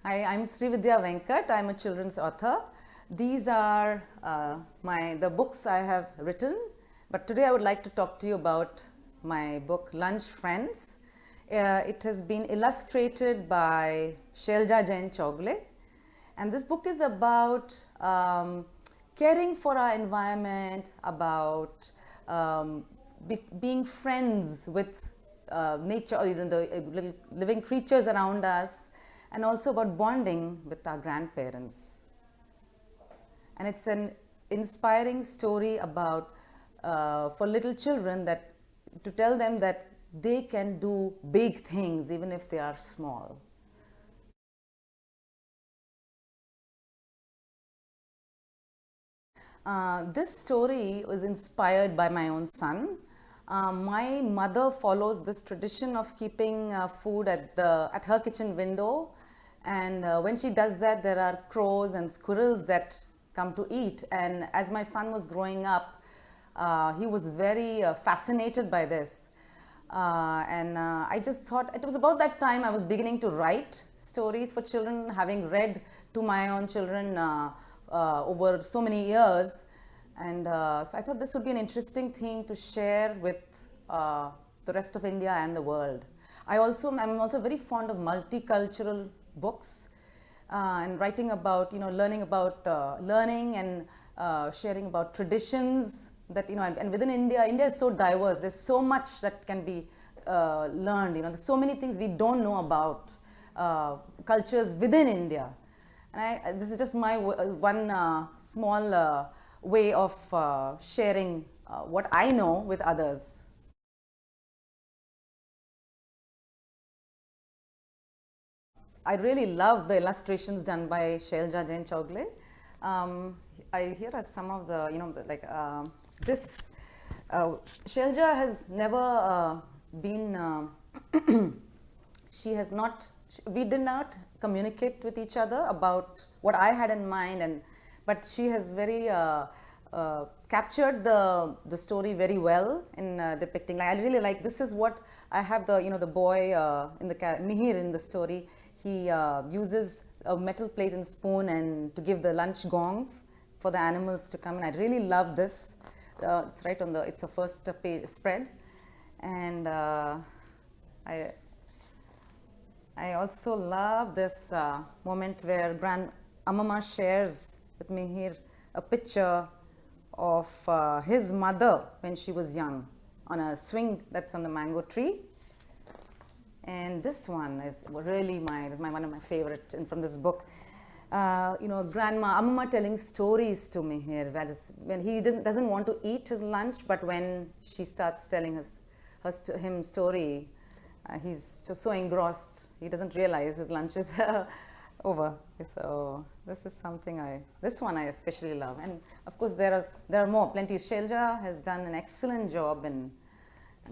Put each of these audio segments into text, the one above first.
Hi, I'm Srividhya Venkat. I'm a children's author. These are the books I have written, but today I would like to talk to you about my book Lunch Friends. It has been illustrated by Shailja Jain Chogle, and this book is about caring for our environment, about being friends with nature, or even the little living creatures around us, and also about bonding with our grandparents. And it's an inspiring story about for little children, that to tell them that they can do big things even if they are small. This story was inspired by my own son. My mother follows this tradition of keeping food at her kitchen window, and when she does that, there are crows and squirrels that come to eat. And as my son was growing up, he was very fascinated by this. I just thought it was about that time I was beginning to write stories for children, having read to my own children over so many years. And so I thought this would be an interesting theme to share with the rest of India and the world. I'm also very fond of multicultural books and writing about, learning about learning and sharing about traditions that, and within India is so diverse. There's so much that can be learned. There's so many things we don't know about cultures within India. And this is just my one small way of sharing what I know with others. I really love the illustrations done by Shailja Jain Chogle. Here are some of the, this. Shailja has never been, we did not communicate with each other about what I had in mind, but she has very captured the story very well in depicting. I really like, this is what I have, the boy in the Mihir in the story. He uses a metal plate and spoon and to give the lunch gong for the animals to come in. I really love this. It's right on it's the first page spread. And I also love this moment where Amama shares with me here a picture of his mother when she was young on a swing that's on the mango tree. And this one is really one of my favorite from this book. Grandma Amama telling stories to me here. When he doesn't want to eat his lunch, but when she starts telling him story, he's just so engrossed he doesn't realize his lunch is over. So this is something this one I especially love. And of course there are more, plenty. Shailja has done an excellent job, and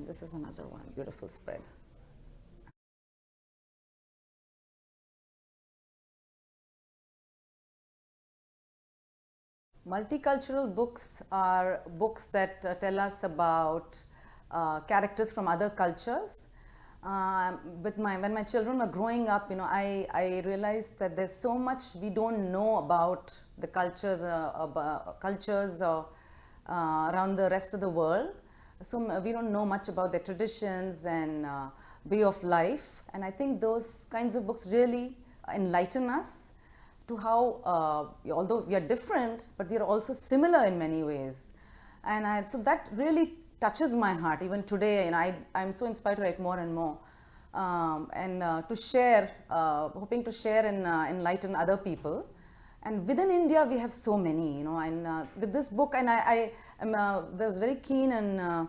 this is another one, beautiful spread. Multicultural books are books that tell us about characters from other cultures. When my children were growing up, I realized that there's so much we don't know about the cultures around the rest of the world. So we don't know much about their traditions and way of life. And I think those kinds of books really enlighten us to how, although we are different, but we are also similar in many ways. And so that really touches my heart even today. I'm so inspired to write more and more, to share, hoping to share and enlighten other people. And within India, we have so many, and with this book, and I was very keen and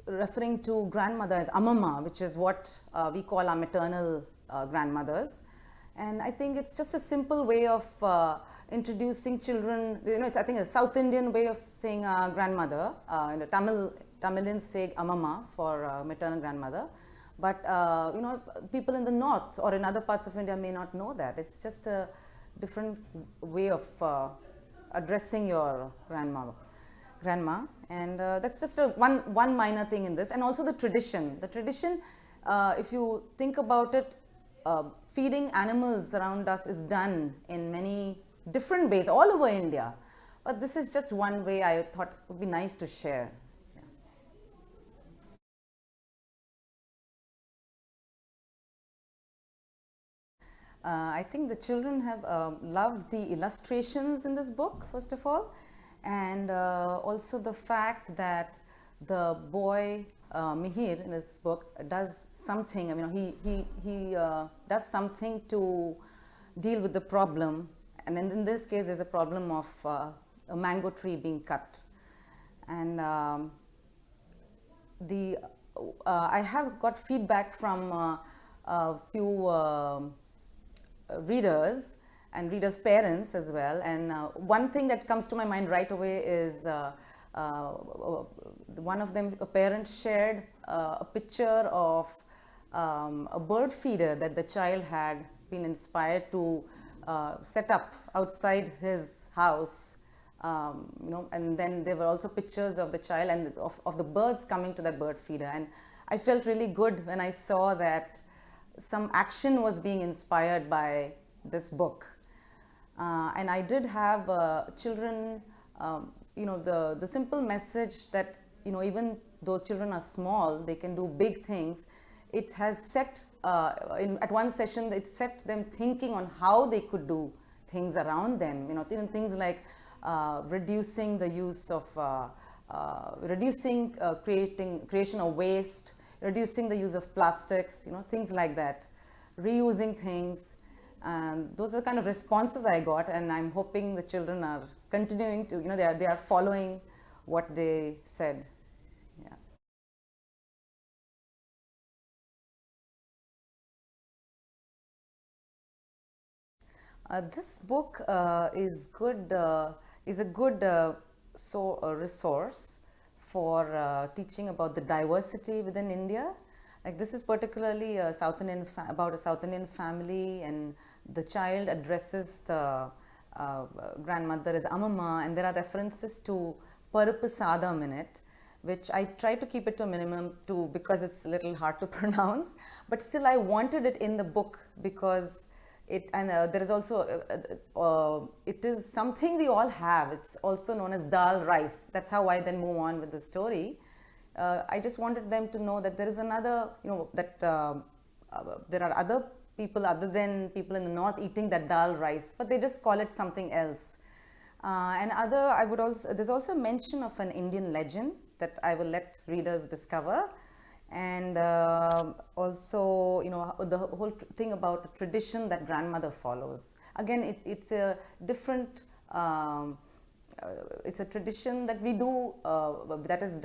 referring to grandmother as Amama, which is what we call our maternal grandmothers. And I think it's just a simple way of introducing children. It's, I think, a South Indian way of saying grandmother. In the Tamilians say Amama for maternal grandmother. But people in the north or in other parts of India may not know that. It's just a different way of addressing your grandma. And that's just one minor thing in this. And also the tradition. The tradition, if you think about it, feeding animals around us is done in many different ways all over India. But this is just one way I thought would be nice to share. I think the children have loved the illustrations in this book, first of all, and also the fact that the boy Mihir in this book does something. I mean, he does something to deal with the problem, and in this case, there's a problem of a mango tree being cut, and I have got feedback from a few readers and readers' parents as well. And one thing that comes to my mind right away is one of them, a parent, shared a picture of a bird feeder that the child had been inspired to set up outside his house. And then there were also pictures of the child and of the birds coming to that bird feeder. And I felt really good when I saw that some action was being inspired by this book. And I did have children, the simple message that, even though children are small, they can do big things. It has set, at one session, it set them thinking on how they could do things around them. Even things like reducing the use of, creation of waste, reducing the use of plastics, things like that, reusing things. Those are the kind of responses I got, and I'm hoping the children are continuing to, they are following what they said. Yeah. This book is a good resource for teaching about the diversity within India. Like, this is particularly about a South Indian family, and the child addresses the grandmother as Amama, and there are references to Parupu Sadam in it, which I try to keep it to a minimum too, because it's a little hard to pronounce. But still, I wanted it in the book because there is also it is something we all have. It's also known as dal rice. That's how I then move on with the story. I just wanted them to know that there is another, that there are other people other than people in the north eating that dal rice, but they just call it something else. There's also mention of an Indian legend that I will let readers discover. And also, the whole thing about the tradition that grandmother follows. Again, it's a different, it's a tradition that we do, that is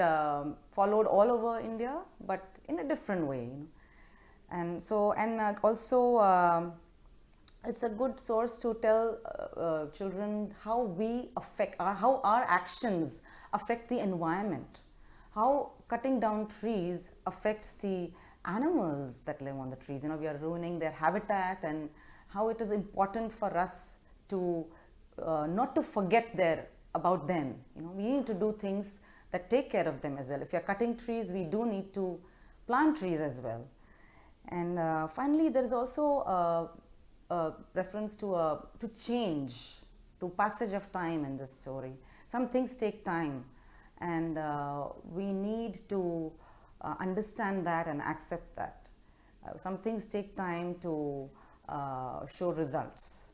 followed all over India, but in a different way. And so, also, it's a good source to tell children how how our actions affect the environment, how cutting down trees affects the animals that live on the trees. We are ruining their habitat, and how it is important for us to not to forget about them. We need to do things that take care of them as well. If you're cutting trees, we do need to plant trees as well. And finally, there is also a reference to change, to passage of time in this story. Some things take time, and we need to understand that and accept that. Some things take time to show results.